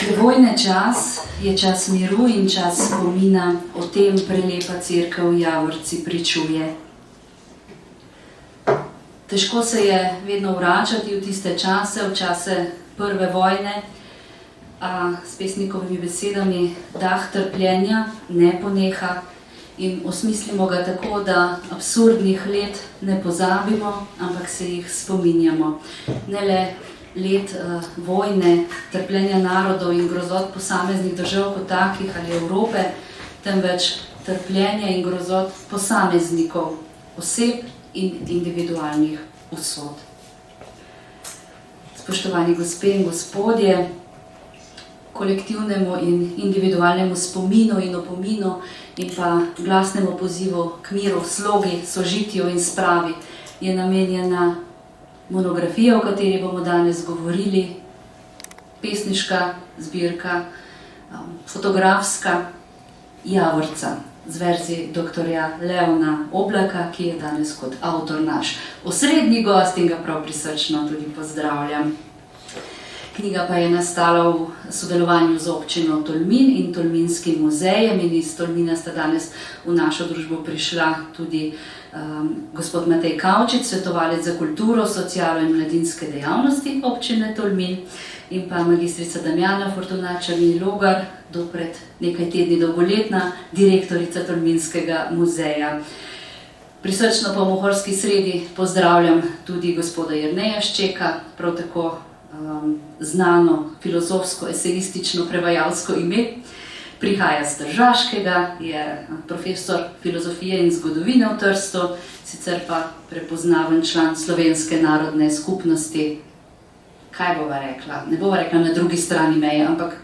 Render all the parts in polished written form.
Vojne čas je čas miru in čas spomina, o tem prelepa cerkev Javorci pričuje. Težko se je vedno vračati v tiste čase, v čase prve vojne, a s pesnikovimi besedami dah trpljenja ne poneha in osmislimo ga tako, da absurdnih let ne pozabimo, ampak se jih spominjamo. Ne le let vojne, trpljenja narodov in grozot posameznih držav kot takih ali Evrope, temveč trpljenja in grozot posameznikov, oseb in individualnih usod. Spoštovani gospe in gospodje, kolektivnemu in individualnemu spominu in opominu in pa glasnemu pozivu k miru, slogi, sožitju in spravi je namenjena monografija, o kateri bomo danes govorili, pesniška zbirka, fotografska Javorca z verzij doktorja Leona Oblaka, ki je danes kot avtor naš osrednji gost in ga prav prisrčno tudi pozdravljam. Knjiga pa je nastala v sodelovanju z občino Tolmin in Tolminskim muzejem in iz Tolmina sta danes v našo družbo prišla tudi gospod Matej Kavčič, svetovalec za kulturo, socialo in mladinske dejavnosti občine Tolmin in pa magistrica Damjana Fortunača-Logar, do pred nekaj tedni dolgoletna direktorica Tolminskega muzeja. Prisrčno pa v Mohorski sredi pozdravljam tudi gospoda Jerneja Ščeka, prav tako znano filozofsko, esejistično, prevajalsko ime. Prihaja z Tržaškega, je profesor filozofije in zgodovine v Trstu, sicer pa prepoznaven član Slovenske narodne skupnosti. Kaj bova rekla? Ne bova rekla na drugi strani meje, ampak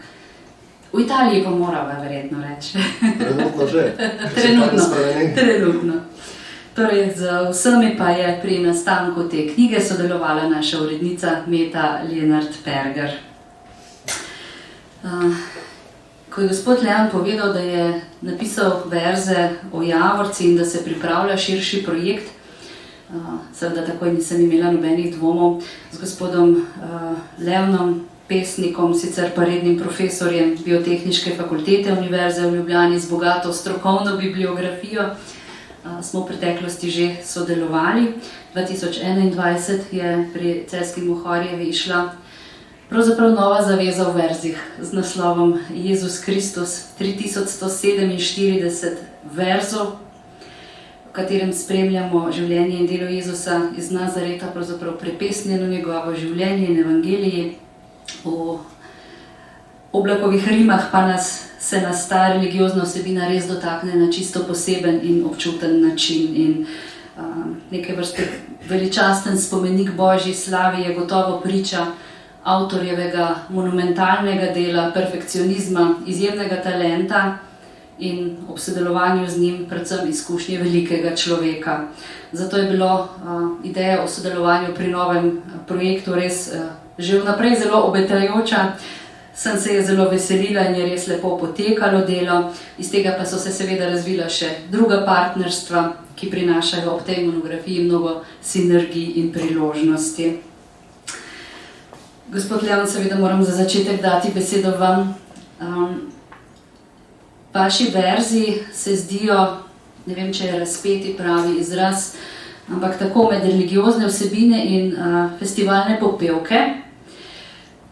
v Italiji pa morava verjetno reči. Trenutno že. Trenutno. Torej, z vsemi pa je pri nastanku te knjige sodelovala naša urednica Meta Lenart-Perger. Ko je gospod Leon povedal, da je napisal verze o Javorci in da se pripravlja širši projekt, seveda takoj nisem imela nobenih dvomov, z gospodom Leonom, pesnikom, sicer pa rednim profesorjem Biotehniške fakultete Univerze v Ljubljani z bogato strokovno bibliografijo, smo v preteklosti že sodelovali. 2021 je pri Celjski Mohorjevi išla pravzaprav nova zaveza v verzih z naslovom Jezus Kristus, 3147 verzov, v katerem spremljamo življenje in delo Jezusa iz Nazareta, pravzaprav prepesnjeno njegovo življenje in evangeliji. V Oblakovih rimah pa se nas ta religiozna vsebina res dotakne na čisto poseben in občuten način. In neke vrste veličasten spomenik Božji slavi je gotovo priča avtorjevega monumentalnega dela, perfekcionizma, izjemnega talenta in ob sodelovanju z njim predvsem izkušnje velikega človeka. Zato je bilo ideja o sodelovanju pri novem projektu res že vnaprej zelo obetajoča. Sem se je zelo veselila in je res lepo potekalo delo. Iz tega pa so se seveda razvila še druga partnerstva, ki prinašajo ob tej monografiji mnogo sinergij in priložnosti. Gospod Leon, seveda moram za začetek dati besedo vam. Vaši verzi se zdijo, ne vem, če je razpeti pravi izraz, ampak tako med religiozne vsebine in festivalne popevke.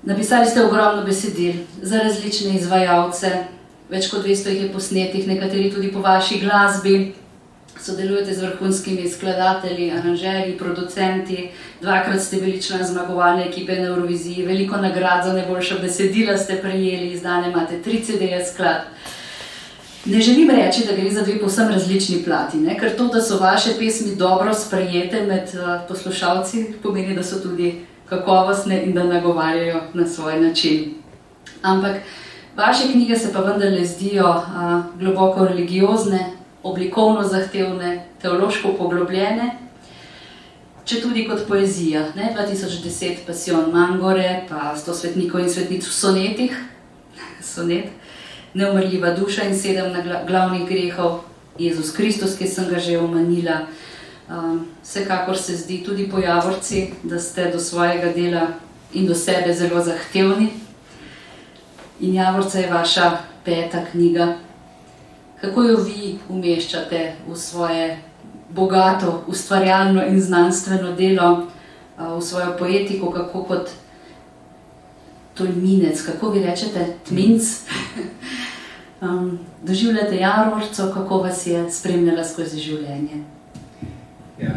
Napisali ste ogromno besedil za različne izvajalce, več kot 200 jih je posnetih, nekateri tudi po vaši glasbi. Sodelujete z vrhunskimi skladatelji, aranžerji, producenti, 2-krat ste bili član zmagovalne ekipe na Euroviziji, veliko nagrad za najboljša besedila ste prejeli, izdane imate 3 CD-je skladb. Ne želim reči, da gre za 2 povsem različni plati, ker to, da so vaše pesmi dobro sprejete med poslušalci, pomeni, da so tudi kakovostne in da nagovarjajo na svoj način. Ampak vaše knjige se pa vendarle zdijo globoko religiozne, oblikovno zahtevne, teološko poglobljene, če tudi kot poezija. 2010 Passion Mangore, pa 100 svetnikov in svetnic v sonetih, sonet, Neumrljiva duša in 7 glavnih grehov, Jezus Kristus, ki sem ga že omenila. Vsekakor se zdi tudi po Javorci, da ste do svojega dela in do sebe zelo zahtevni. in Javorca je vaša 5. knjiga. Kako jo vi umeščate v svoje bogato, ustvarjalno in znanstveno delo, v svojo poetiko, kako kot tolminec, kako vi rečete, tminc, doživljate Javorco, kako vas je spremljala skozi življenje? Ja,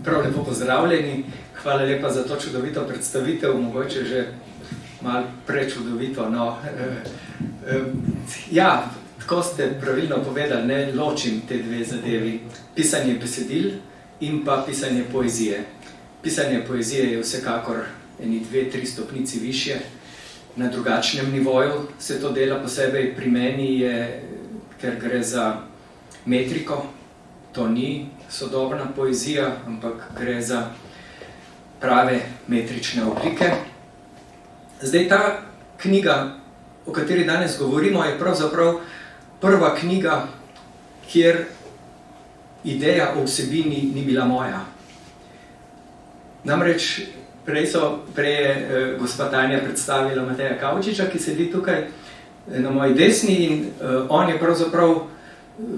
prav lepo pozdravljeni, hvala lepa za to čudovito predstavitev, mogoče že malo prečudovito. No, ja, tako ste pravilno povedali, ne ločim te dve zadevi, pisanje besedil in pa pisanje poezije. Pisanje poezije je vsekakor eni 2-3 stopnici višje, na drugačnem nivoju se to dela posebej pri meni, ker gre za metriko, to ni sodobna poezija, ampak gre za prave metrične oblike. Zdaj, ta knjiga, o kateri danes govorimo, je pravzaprav prva knjiga, kjer ideja o vsebini ni bila moja. Namreč prej je gospa Tanja predstavila Mateja Kavčiča, ki sedi tukaj na moji desni, in on je pravzaprav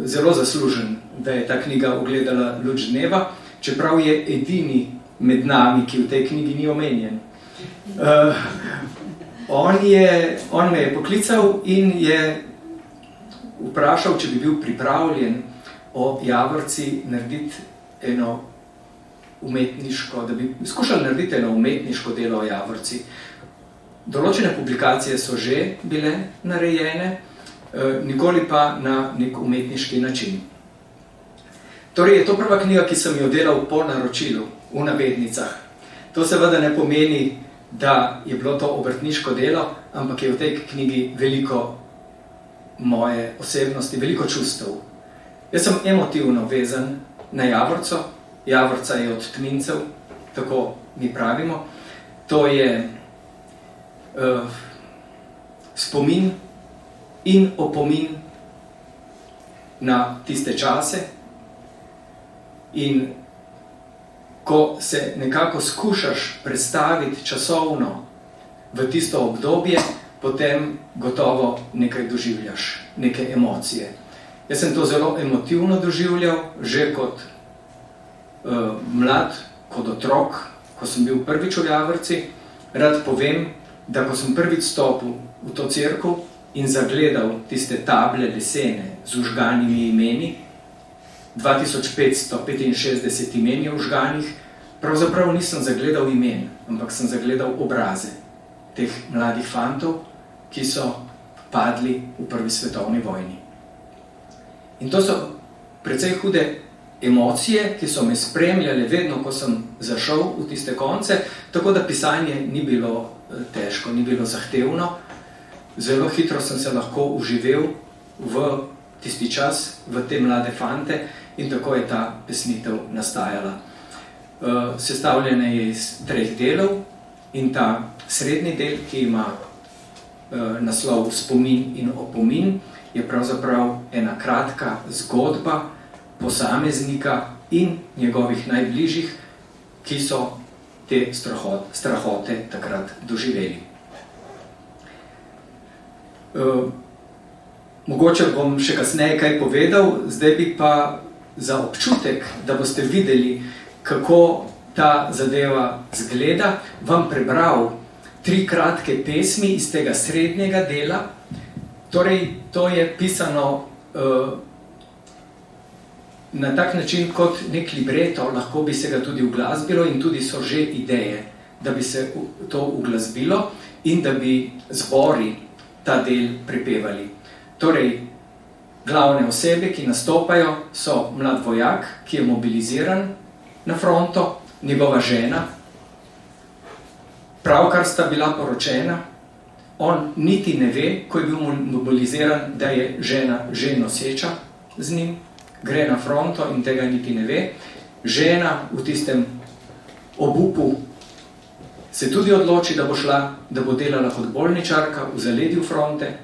zelo zaslužen, da je ta knjiga ugledala luč dneva, čeprav je edini med nami, ki v tej knjigi ni omenjen. On me je poklical in je vprašal, če bi bil pripravljen o Javorci narediti eno umetniško, da bi skušali narediti eno umetniško delo o Javorci. Določene publikacije so že bile narejene, nikoli pa na nek umetniški način. Torej je to prva knjiga, ki sem jo delal po naročilu, v navednicah. To seveda ne pomeni, da je bilo to obrtniško delo, ampak je v tej knjigi veliko moje osebnosti, veliko čustev. Jaz sem emotivno vezan na Javorco. Javorca je od tmincev, tako mi pravimo. To je spomin in opomin na tiste čase, in ko se nekako skušaš predstaviti časovno v tisto obdobje, potem gotovo nekaj doživljaš, neke emocije. Jaz sem to zelo emotivno doživljal, že kot mlad, kot otrok, ko sem bil prvič v Javorci. Rad povem, da ko sem prvič stopil v to cerkev in zagledal tiste table lesene z vžganimi imeni, 2565 imen je vžganih, pravzaprav nisem zagledal imen, ampak sem zagledal obraze teh mladih fantov, ki so padli v prvi svetovni vojni. In to so precej hude emocije, ki so me spremljale vedno, ko sem zašel v tiste konce, tako da pisanje ni bilo težko, ni bilo zahtevno. Zelo hitro sem se lahko uživel v tisti čas, v te mlade fante, in tako je ta pesnitev nastajala. Sestavljena je iz 3 delov in ta srednji del, ki ima naslov Spomin in opomin, je pravzaprav ena kratka zgodba posameznika in njegovih najbližjih, ki so te strahote takrat doživeli. Mogoče bom še kasneje kaj povedal, zdaj bi pa za občutek, da boste videli, kako ta zadeva zgleda, vam prebral 3 kratke pesmi iz tega srednjega dela. Torej, to je pisano na tak način kot nek libreto, lahko bi se ga tudi uglasbilo, in tudi so že ideje, da bi se to uglasbilo in da bi zbori ta del prepevali. Torej, glavne osebe, ki nastopajo, so mlad vojak, ki je mobiliziran na fronto, njegova žena, pravkar sta bila poročena, on niti ne ve, ko je bil mobiliziran, da je žena že noseča z njim, gre na fronto in tega niti ne ve. Žena v tistem obupu se tudi odloči, da bo šla, da bo delala kot bolničarka v zaledju fronte,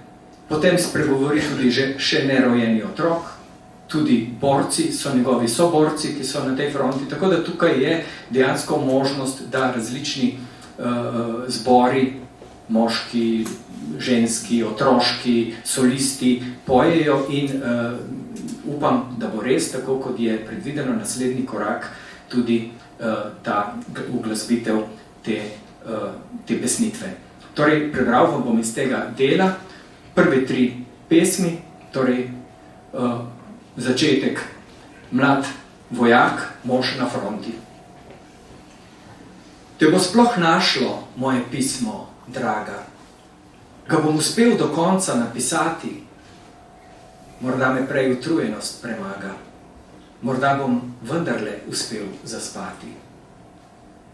potem spregovori tudi še nerojeni otrok, tudi borci so njegovi soborci, ki so na tej fronti, tako da tukaj je dejansko možnost, da različni zbori moški, ženski, otroški, solisti pojejo in upam, da bo res, tako kot je predvideno naslednji korak, tudi ta uglasbitev te pesnitve. Torej, prebral vam bom iz tega dela prve 3 pesmi, torej začetek, mlad vojak, mož na fronti. Te bo sploh našlo moje pismo, draga. Ga bom uspel do konca napisati. Morda me prej utrujenost premaga. Morda bom vendarle uspel zaspati.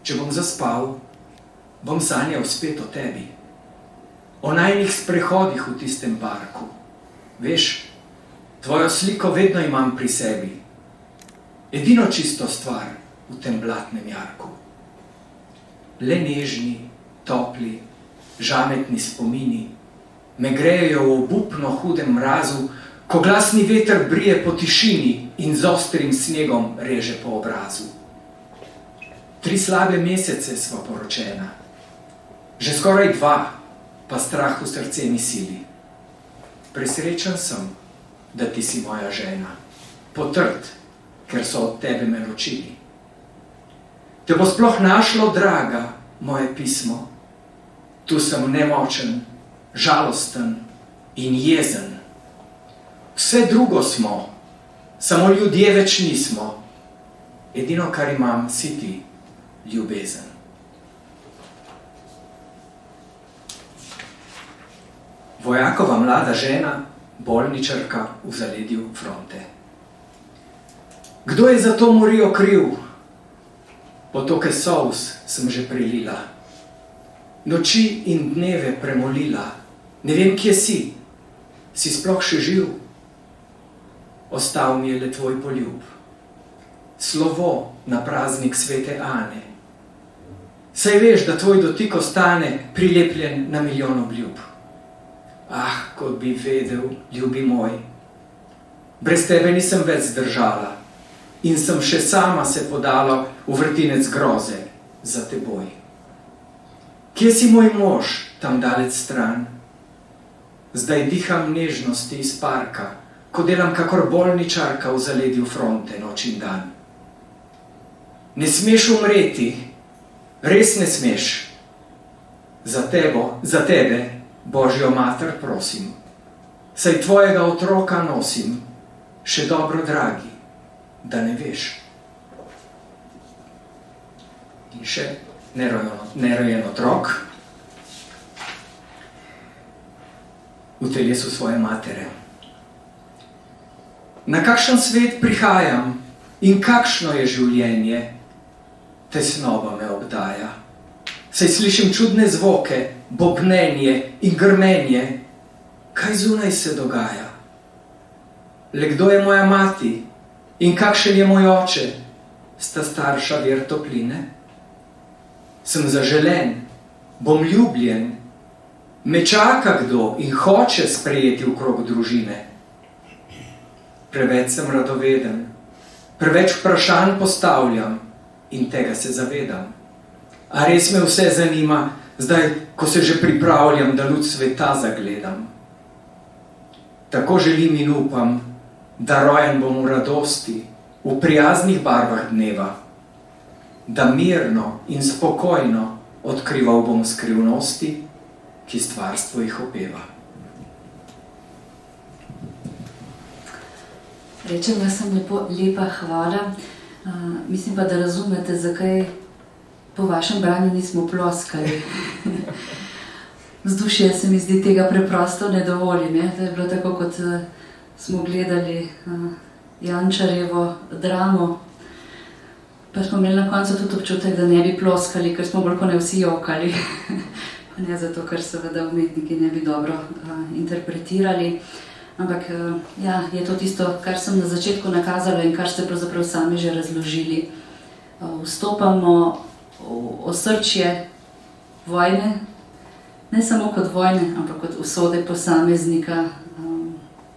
Če bom zaspal, bom sanjal spet o tebi. O najnih sprehodih v tistem parku. Veš, tvojo sliko vedno imam pri sebi. Edino čisto stvar v tem blatnem jarku. Le nežni, topli, žametni spomini me grejejo v obupno hudem mrazu, ko glasni veter brije po tišini in z ostrim snegom reže po obrazu. 3 slabe mesece sva poročena, že skoraj 2, pa strah v srce mi sili. Presrečen sem, da ti si moja žena, potrd, ker so od tebe me ločili. Te bo sploh našlo, draga, moje pismo. Tu sem nemočen, žalosten in jezen. Vse drugo smo, samo ljudje več nismo. Edino, kar imam, si ti, ljubezen. Vojakova mlada žena, bolničarka v zaledju fronte. Kdo je za to morijo kriv? Potoke solz sem že prelila, noči in dneve premolila. Ne vem, kje si sploh še živ? Ostal mi je le tvoj poljub, slovo na praznik svete Ane. Saj veš, da tvoj dotik ostane prilepljen na milijon obljub. Ah, kot bi vedel, ljubi moj, brez tebe nisem več zdržala in sem še sama se podala v vrtinec groze za teboj. Kje si moj mož, tam dalec stran? Zdaj diham nežnosti iz parka, ko delam kakor bolničarka v zaledju fronte noč in dan. Ne smeš umreti, res ne smeš. Za tebe, Božjo mater, prosim, saj tvojega otroka nosim, še dobro, dragi, da ne veš. In še nerojen otrok v telesu svoje matere. Na kakšen svet prihajam in kakšno je življenje? Tesnoba me obdaja. Saj slišim čudne zvoke, bobnenje in grmenje. Kaj zunaj se dogaja? Le kdo je moja mati in kakšen je moj oče? Sta starša vir topline? Sem zaželen, bom ljubljen. Me čaka kdo in hoče sprejeti v krog družine. Preveč sem radoveden, preveč vprašanj postavljam in tega se zavedam. A res me vse zanima, zdaj, ko se že pripravljam, da luč sveta zagledam. Tako želim in upam, da rojen bom v radosti, v prijaznih barvah dneva, da mirno in spokojno odkrival bom skrivnosti, ki stvarstvo jih opeva. Rečem, da sem lepa hvala. Mislim pa, da razumete, zakaj po vašem branju nismo ploskali. Vzdušje se mi zdi tega preprosto ne dovoli. Ne? To je bilo tako, kot smo gledali Jančarjevo dramo. Pa smo imeli na koncu tudi občutek, da ne bi ploskali, ker smo bolj kot ne vsi jokali. Pa ne zato, ker seveda umetniki ne bi dobro interpretirali. Ampak ja, je to tisto, kar sem na začetku nakazala in kar ste pravzaprav sami že razložili. Vstopamo v osrčje vojne, ne samo kot vojne, ampak kot usode posameznika,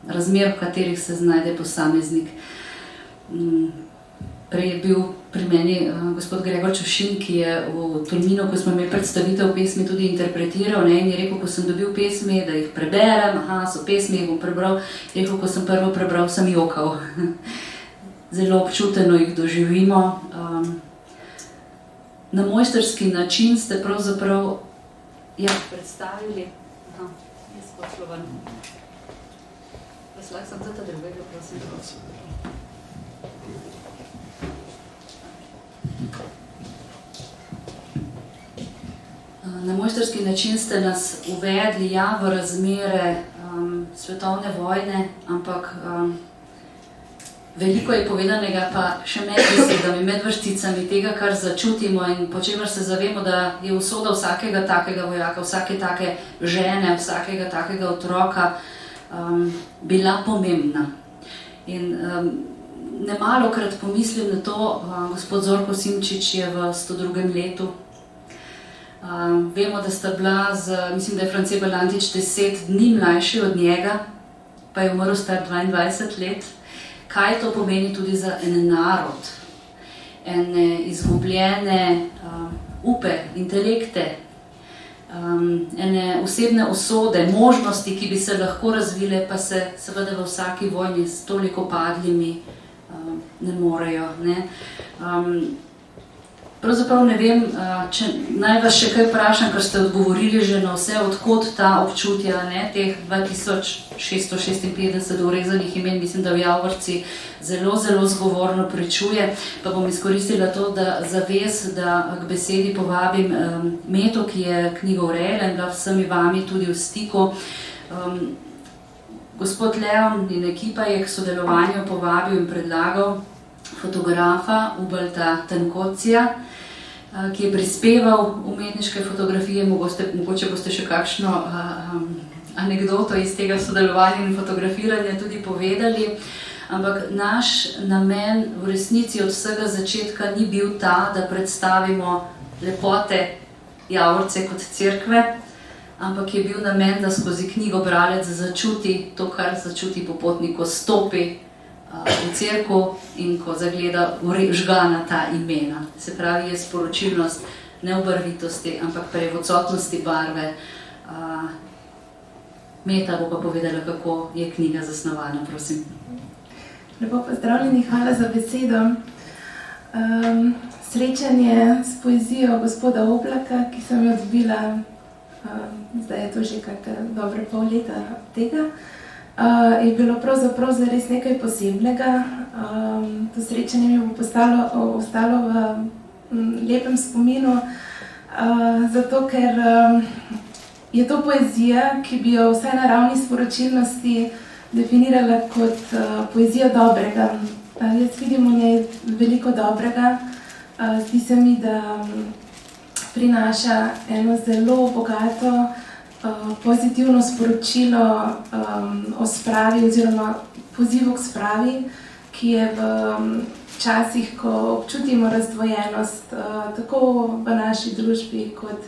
razmer, v katerih se znajde posameznik. Prej je bil pri meni gospod Gregor Čušin, ki je v Tolminu, ko smo imeli predstavitev pesmi, tudi interpretiral, ne, in je rekel, ko sem dobil pesmi, da jih preberem, so pesmi, jih bom prebral, je rekel, ko sem prvo prebral, sem jokal. Zelo občuteno jih doživimo. Na mojstrski način ste pravzaprav predstavili. Jaz pošlo ven. Lahko sem za ta drugega, prosim. Na mojstrski način ste nas uvedli v razmere svetovne vojne, ampak veliko je povedanega, pa še med besedami, med vrsticami tega, kar začutimo in po čemer se zavemo, da je usoda vsakega takega vojaka, vsake take žene, vsakega takega otroka bila pomembna. In nemalokrat pomislim na to, gospod Zorko Simčič je v 102. letu. Vemo, da sta bila, mislim, da je France Balantič 10 dni mlajši od njega, pa je umrl star 22 let. Kaj to pomeni tudi za en narod, ene izgubljene upe, intelekte, ene osebne usode, možnosti, ki bi se lahko razvile, pa se seveda v vsaki vojni s toliko padlimi ne morejo. Ne? Pravzaprav ne vem, če naj vas še kaj vprašam, ker ste odgovorili že na vse, odkot ta občutja, ne, teh 2656 urezanih imen, mislim, da v Javorci zelo, zelo zgovorno pričuje, pa bom izkoristila to, da zavez, da k besedi povabim Meto, ki je knjigo urejala in bila vsemi vami tudi v stiku. Gospod Leon in ekipa je k sodelovanju povabil in predlagal fotografa Ubalta Tankocija, ki je prispeval umetniške fotografije, mogoče boste še kakšno anekdoto iz tega sodelovanja in fotografiranja tudi povedali, ampak naš namen v resnici od vsega začetka ni bil ta, da predstavimo lepote Javorce kot cerkve, ampak je bil namen, da skozi knjigo bralec začuti to, kar začuti popotnik, ko stopi v cerkev in ko zagleda vžgana ta imena. Se pravi, je sporočilnost ne v barvitosti, ampak prej v odsotnosti barve. Meta bo pa povedala, kako je knjiga zasnovana, prosim. Lepo pozdravljeni, hvala za besedo. Srečanje s poezijo gospoda Oblaka, ki sem jo dobila, zdaj je to že kar dobro pol leta tega, je bilo pravzaprav zares nekaj posebnega. To srečanje mi bo ostalo v lepem spominu, zato ker je to poezija, ki bi jo vsaj na ravni sporočilnosti definirala kot poezijo dobrega. Jaz vidim v njej veliko dobrega. Zdi se mi, da prinaša eno zelo bogato pozitivno sporočilo o spravi oziroma pozivu k spravi, ki je v časih, ko občutimo razdvojenost, tako v naši družbi kot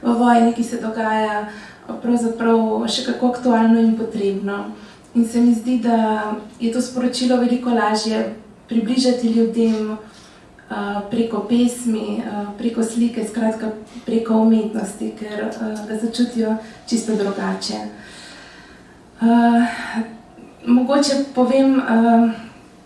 v vojni, ki se dogaja, pravzaprav še kako aktualno in potrebno. In se mi zdi, da je to sporočilo veliko lažje približati ljudem preko pesmi, preko slike, skratka preko umetnosti, ker ga začutijo čisto drugače. Mogoče povem,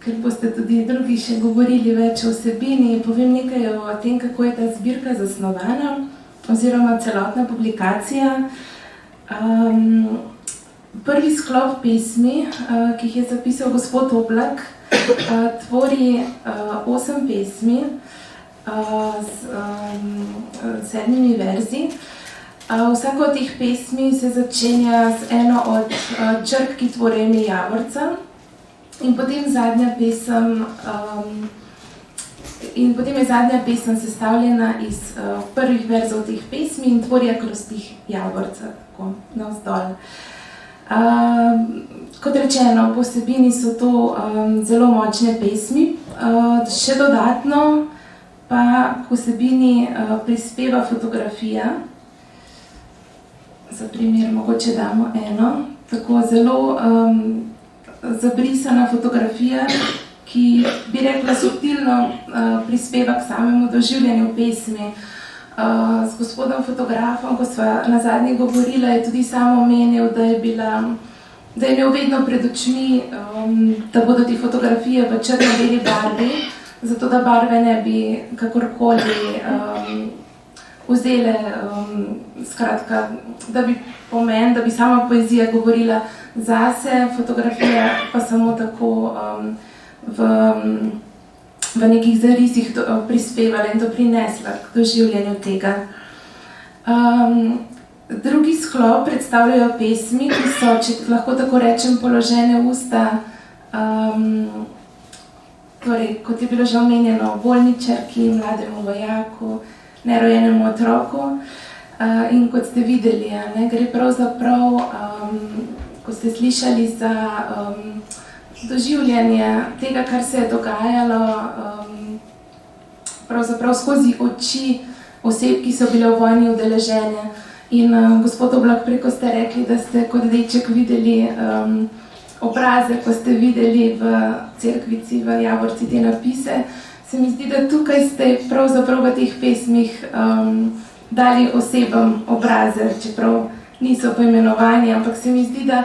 ker boste tudi drugi še govorili več o vsebini, povem nekaj o tem, kako je ta zbirka zasnovana, oziroma celotna publikacija. Prvi sklop pesmi, ki jih je zapisal gospod Oblak, tvori 8 pesmi s 7 verzi. Vsaka od teh pesmi se začenja z eno od črk, ki tvori ime Javorca, in potem je zadnja pesem sestavljena iz prvih verzov teh pesmi in tvori akrostih Javorca, tako navzdol. Kot rečeno, po vsebini so to zelo močne pesmi. Še dodatno pa k vsebini prispeva fotografija. Za primer mogoče damo eno. Tako zelo zabrisana fotografija, ki bi rekla subtilno prispeva k samemu doživljanju pesmi. S gospodom fotografom, ko sva nazadnje govorila, je tudi sam omenil, da je imel vedno pred očmi, da bodo te fotografije v črno-beli barvi, zato da barve ne bi kakorkoli vzele, skratka, da bi pomen, da bi sama poezija govorila zase, fotografija pa samo tako v nekih zarisih prispevala in doprinesla k doživljanju tega. Drugi sklop predstavljajo pesmi, ki so, če lahko tako rečem, položene v usta, torej, kot je bilo že omenjeno, bolničarki, mlademu vojaku, nerojenemu otroku. In kot ste videli, gre pravzaprav, ko ste slišali za doživljanje tega, kar se je dogajalo, pravzaprav skozi oči oseb, ki so bile v vojni udeležene. In gospod Oblak, preko ste rekli, da ste kot deček videli obraze, ko ste videli v cerkvici, v Javorci te napise. Se mi zdi, da tukaj ste pravzaprav v teh pesmih dali osebam obraze, čeprav niso poimenovani, ampak se mi zdi, da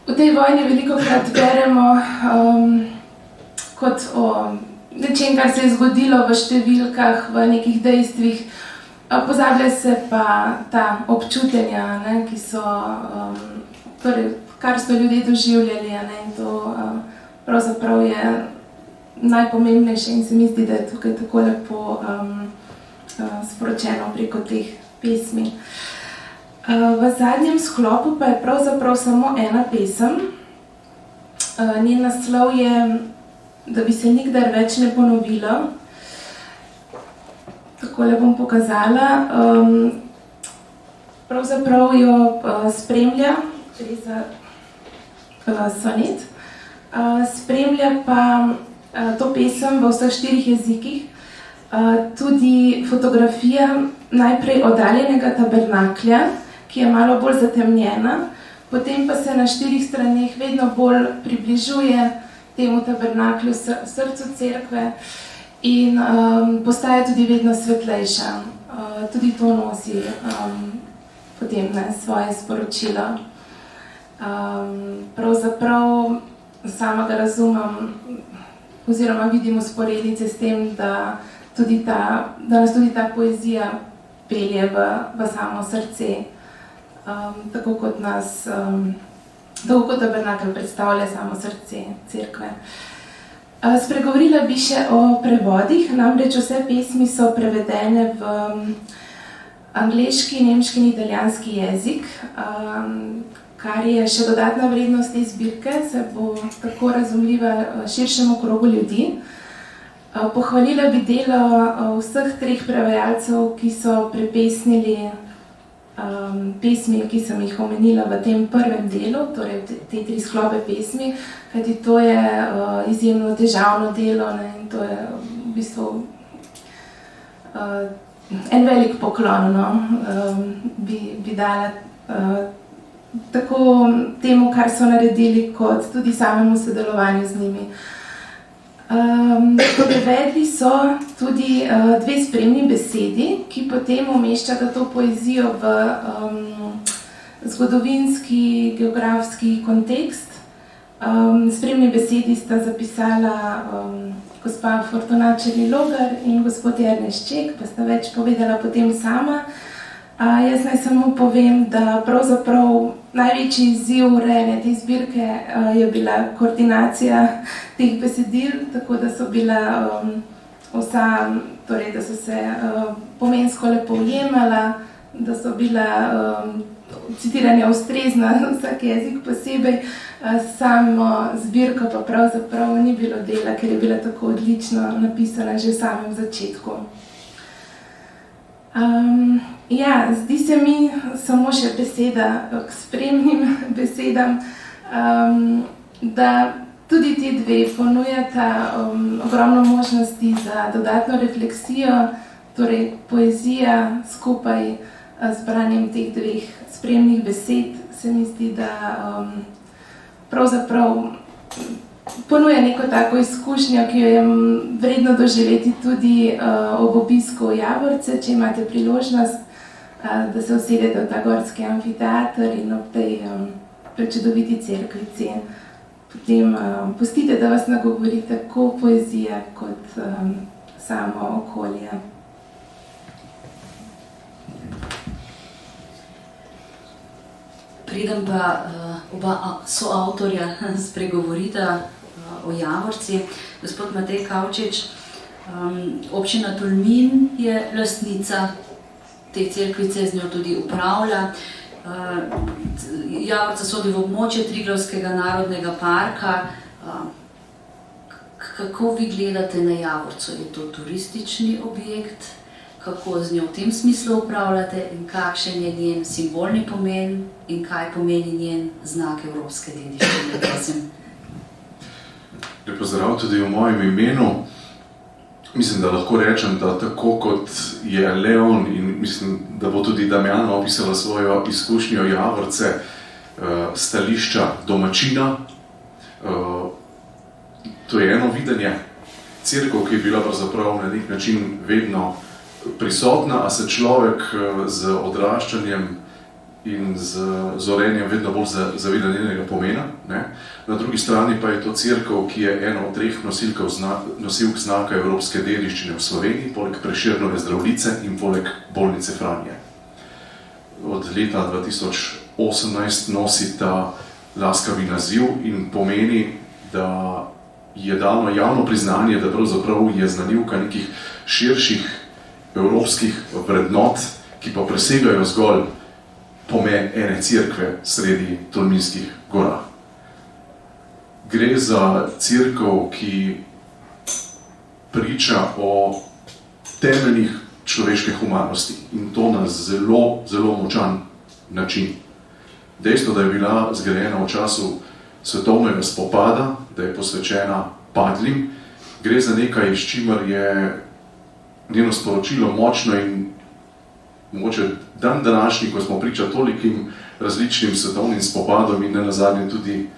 v tej vojni velikokrat beremo kot o nečem, kar se je zgodilo v številkah, v nekih dejstvih, pozablja se pa ta občutenja, ki so, torej, kar so ljudje doživljali, in to pravzaprav je najpomembnejše in se mi zdi, da je tukaj tako lepo sporočeno preko teh pesmi. V zadnjem sklopu pa je pravzaprav samo ena pesem. Njen naslov je Da bi se nikdar več ne ponovilo. Takole bom pokazala. Pravzaprav jo spremlja, gre za sonet, spremlja pa to pesem v vseh 4 jezikih. Tudi fotografija najprej oddaljenega tabernaklja, ki je malo bolj zatemnjena, potem pa se na 4 straneh vedno bolj približuje temu tabernaklju, srcu cerkve in postaja tudi vedno svetlejša. Tudi to nosi potem svoje sporočilo. Pravzaprav sama ga razumem oziroma vidim usporednice s tem, da nas tudi ta poezija pelje v samo srce, tako kot tabernakelj predstavlja samo srce cerkve. Spregovorila bi še o prevodih, namreč vse pesmi so prevedene v angleški, nemški in italijanski jezik, kar je še dodatna vrednost te zbirke, se bo tako razumljiva širšemu krogu ljudi. Pohvalila bi delo vseh 3 prevajalcev, ki so prepesnili pesmi, ki sem jih omenila v tem prvem delu, torej te 3 sklope pesmi, kajti to je izjemno težavno delo, in to je v bistvu en velik poklon, bi dala tako temu, kar so naredili, kot tudi samemu sodelovanju z njimi. Prevedli so tudi 2 spremni besedi, ki potem umeščata to poezijo v zgodovinski, geografski kontekst. Spremni besedi sta zapisala gospa Fortuna Černi-Logar in gospod Ernest Ček, pa sta več povedala potem sama. Jaz naj samo povem, da pravzaprav največji izziv urejanja te zbirke je bila koordinacija teh besedil, tako da so bila torej da so se pomensko lepo ujemala, da so bila citiranja ustrezna, vsak jezik posebej, samo zbirko pa pravzaprav ni bilo dela, ker je bila tako odlično napisana že v samem začetku. Zdi se mi samo še beseda k spremnim besedam, da tudi ti 2 ponujata ogromno možnosti za dodatno refleksijo, torej poezija skupaj z branjem teh 2 spremnih besed se mi zdi, da pravzaprav ponuja neko tako izkušnjo, ki jo je vredno doživeti tudi ob obisku Javorce, če imate priložnost, da se usedete v ta gorski amfiteater in ob tej prečudoviti cerkvici. Potem pustite, da vas nagovori tako poezija kot samo okolje. Preden pa oba soavtorja spregovorita o Javorci, gospod Matej Kavčič, občina Tolmin je lastnica te cerkvice, z njo tudi upravlja. Javorca sodi v območje Triglavskega narodnega parka. Kako vi gledate na Javorco? Je to turistični objekt? Kako z njo v tem smislu upravljate in kakšen je njen simbolni pomen in kaj pomeni njen znak evropske dediščine? Lep pozdrav tudi v mojem imenu. Mislim, da lahko rečem, da tako kot je Leon in mislim, da bo tudi Damjana opisala svojo izkušnjo Javorce, stališča domačina. To je eno videnje. Cerkev, ki je bila pravzaprav na nek način vedno prisotna, a se človek z odraščanjem in z zorenjem vedno bolj zaveda njenega pomena. Ne? Na drugi strani pa je to cerkev, ki je ena od 3 nosilk znaka evropske dediščine v Sloveniji, poleg Prešernove Zdravljice in poleg bolnice Franje. Od leta 2018 nosi ta laskavi naziv in pomeni, da je dano javno priznanje, da pravzaprav je znanilka nekih širših evropskih vrednot, ki pa presegajo zgolj pomen ene cerkve sredi Tolminskih gora. Gre za cerkev, ki priča o temeljih človeške humanosti in to na zelo, zelo močan način. Dejstvo, da je bila zgrajena v času svetovnega spopada, da je posvečena padlim, gre za nekaj, s čimer je njeno sporočilo močno in mogoče dan današnji, ko smo priča tolikim različnim svetovnim spopadom in nenazadnje tudi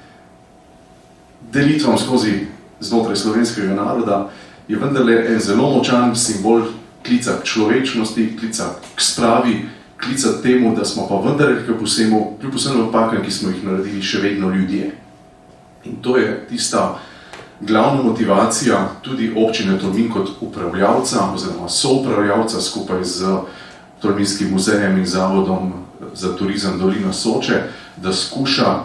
delitvam skozi znotraj slovenskega naroda, je vendarle en zelo močan simbol klica k človečnosti, klica k spravi, klica temu, da smo pa vendarle kljub vsem napakam, ki smo jih naredili, še vedno ljudje. In to je tista glavna motivacija tudi občine Tolmin kot upravljavca oziroma soupravljavca skupaj z Tolminskim muzejem in Zavodom za turizem Dolina Soče, da skuša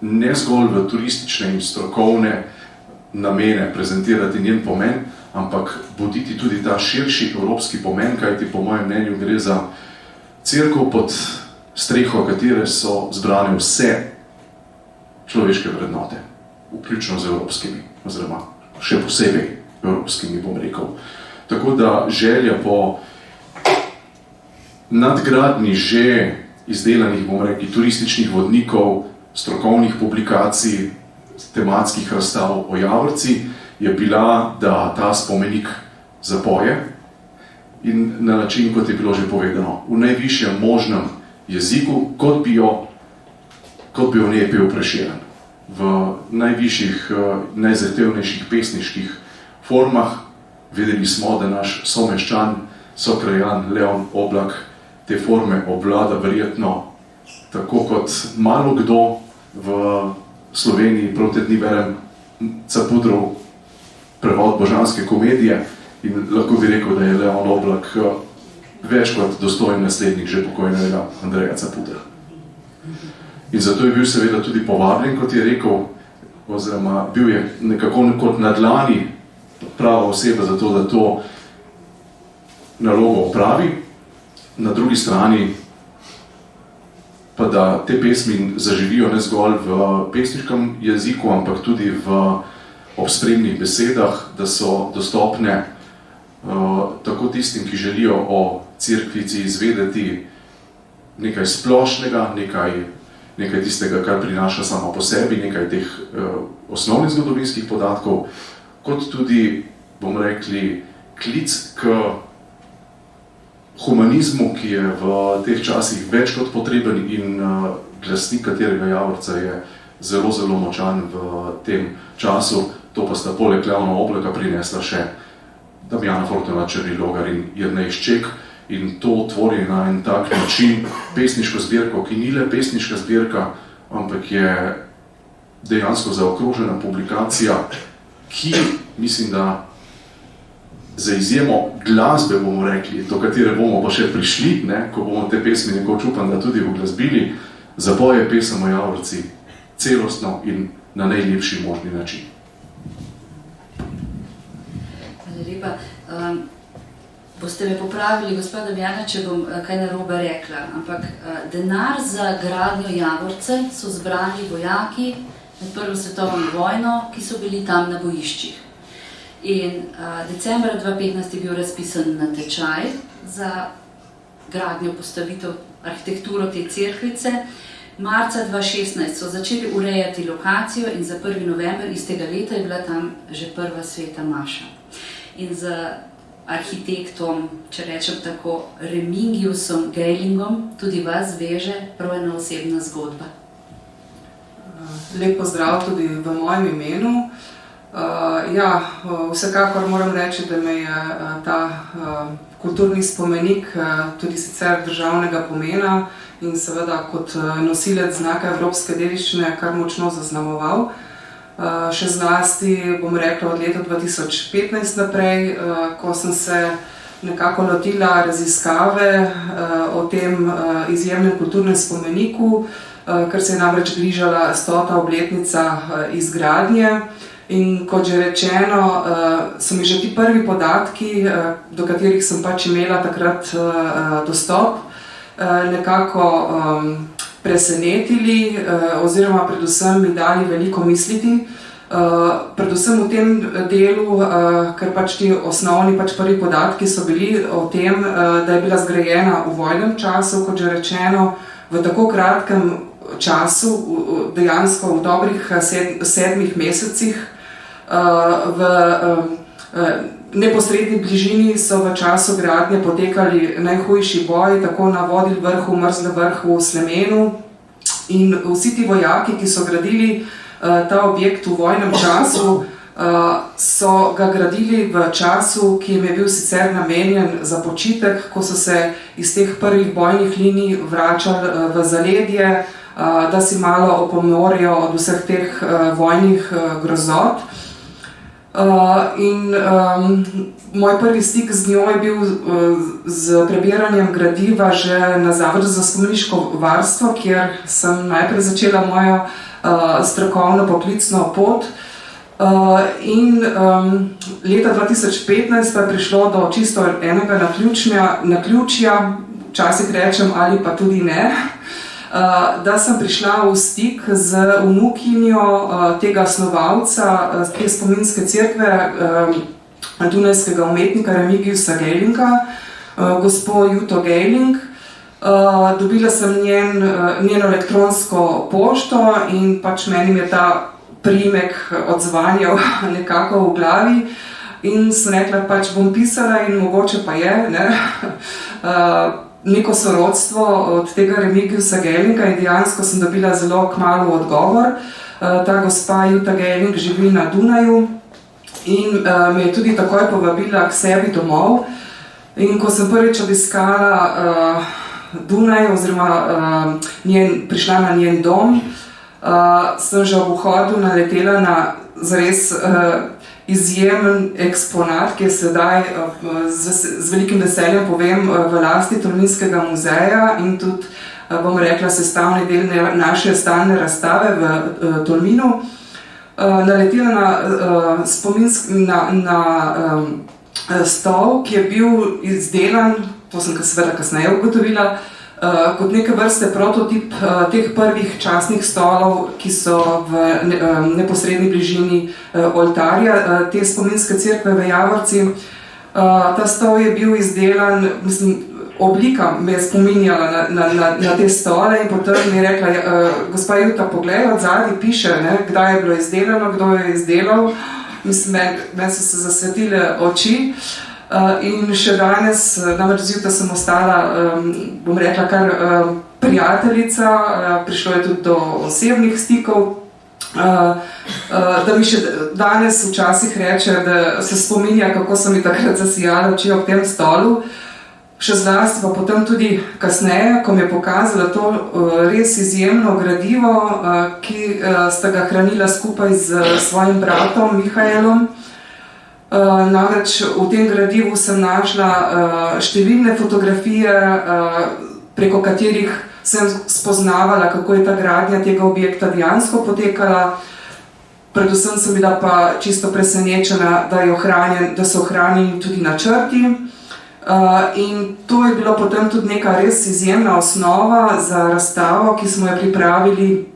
ne zgolj v turistične in strokovne namene prezentirati njen pomen, ampak buditi tudi ta širši evropski pomen, kajti po mojem mnenju gre za cerkev, pod streho katere so zbrane vse človeške vrednote, vključno z evropskimi, oziroma še posebej evropskimi, bom rekel. Tako da želja po nadgradnji že izdelanih, bom rekel, turističnih vodnikov, strokovnih publikacij, tematskih razstav o Javorci je bila, da ta spomenik zapoje in na način, kot je bilo že povedano, v najvišjem možnem jeziku, kot bi jo njej pel Prešeren. V najvišjih, najzahtevnejših pesniških formah. Vedeli smo, da naš someščan, sokrajan Leon Oblak te forme obvlada verjetno tako kot malo kdo v Sloveniji. Prav te dni berem Capudrov prevod božanske komedije in lahko bi rekel, da je Leon Oblak več kot dostojen naslednik že pokojnega Andreja Capudra. In zato je bil seveda tudi povabljen, kot je rekel, oziroma bil je nekako kot na dlani prava oseba za to, da to nalogo opravi. Na drugi strani pa da te pesmi zaživijo ne zgolj v pesniškem jeziku, ampak tudi v obspremnih besedah, da so dostopne tako tistim, ki želijo o cerkvici izvedeti nekaj splošnega, nekaj tistega, kar prinaša samo po sebi, nekaj teh osnovnih zgodovinskih podatkov, kot tudi, bomo rekli, klic k humanizmu, ki je v teh časih več kot potreben in glasnik katerega Javorca je zelo, zelo močan v tem času. To pa sta poleg Leona Oblaka prinesla še Damjana Fortuna, Črni Logar in Jernej Šček. In to tvori na en tak način pesniško zbirko, ki ni le pesniška zbirka, ampak je dejansko zaokrožena publikacija, ki mislim, da za izjemo glasbe, bomo rekli, do katere bomo pa še prišli, ne, ko bomo te pesmi nekoč, upam, da tudi uglasbili, zapoje pesem o Javorci celostno in na najlepši možni način. Hvala lepa. Boste me popravili, gospod Damjana, če bom kaj narobe rekla, ampak denar za gradnjo Javorce so zbrali vojaki med Prvo svetovno vojno, ki so bili tam na bojiščih. In decembra 2015 je bil razpisan natečaj za gradnjo, postavitev, arhitekturo te cerkvice. Marca 2016 so začeli urejati lokacijo in za 1. november istega leta je bila tam že prva sveta maša. In z arhitektom, če rečem tako, Remigiusom Geilingom, tudi vas veže prav ena osebna zgodba. Lep pozdrav tudi v mojem imenu. Vsekakor moram reči, da me je ta kulturni spomenik tudi sicer državnega pomena in seveda kot nosilec znaka evropske dediščine kar močno zaznamoval. Še zlasti, bom rekla, od leta 2015 naprej, ko sem se nekako lotila raziskave o tem izjemnem kulturnem spomeniku, ker se je namreč bližala 100. obletnica izgradnje. In kot že rečeno, so mi že ti prvi podatki, do katerih sem pač imela takrat dostop, nekako presenetili oziroma predvsem mi dali veliko misliti. Predvsem v tem delu, ker pač ti osnovni prvi podatki so bili o tem, da je bila zgrajena v vojnem času, kot že rečeno, v tako kratkem času, dejansko v dobrih 7 mesecih. V neposredni bližini so v času gradnje potekali najhujši boji, tako na Vodil vrhu, Mrzlem vrhu, Slemenu. In vsi ti vojaki, ki so gradili ta objekt v vojnem času, so ga gradili v času, ki jim je bil sicer namenjen za počitek, ko so se iz teh prvih bojnih linij vračali v zaledje, da si malo opomorijo od vseh teh vojnih grozot. Moj prvi stik z njo je bil z prebiranjem gradiva že na Zavodu za spomeniško varstvo, kjer sem najprej začela mojo strokovno poklicno pot. Leta 2015 pa je prišlo do čisto enega naključja, včasih rečem ali pa tudi ne, da sem prišla v stik z vnukinjo tega snovalca, te spominske cerkve, dunajskega umetnika Remigiusa Geilinga, gospo Juto Geiling. Dobila sem njeno elektronsko pošto in pač meni je ta priimek odzvanjal nekako v glavi in sem rekla, pač bom pisala in mogoče pa je, ne? Neko sorodstvo od tega Remigiusa Geilinga in dejansko sem dobila zelo kmalu odgovor. Ta gospa Juta Geiling živi na Dunaju in me je tudi takoj povabila k sebi domov. In ko sem prvič obiskala Dunaj oziroma prišla na njen dom, sem že ob vhodu naletela na zares izjemen eksponat, ki je sedaj z velikim veseljem povem v lasti Tolminskega muzeja in tudi, bom rekla, sestavni del naše stalne razstave v Tolminu. Naletela na stol, ki je bil izdelan, to sem seveda kasneje ugotovila, kot neke vrste prototip teh prvih častnih stolov, ki so v neposredni bližini oltarja te spominske cerkve v Javorci. Ta stol je bil izdelan, oblika me je spominjala na te stole in potem mi je rekla, gospa Juta, poglej, od zadaj piše, ne, kdaj je bilo izdelano, kdo je izdelal. Meni so se zasvetile oči. In še danes, namreč zjutraj sem ostala, bom rekla, kar prijateljica, prišlo je tudi do osebnih stikov da mi še danes včasih reče, da se spominja, kako so mi takrat zasijale oči ob tem stolu. Še zlasti pa potem tudi kasneje, ko mi je pokazala to res izjemno gradivo, ki sta ga hranila skupaj z svojim bratom Mihaelom. Namreč v tem gradivu sem našla številne fotografije, preko katerih sem spoznavala, kako je ta gradnja tega objekta dejansko potekala. Predvsem sem bila pa čisto presenečena, da so ohranjeni tudi načrti. In to je bilo potem tudi neka res izjemna osnova za razstavo, ki smo jo pripravili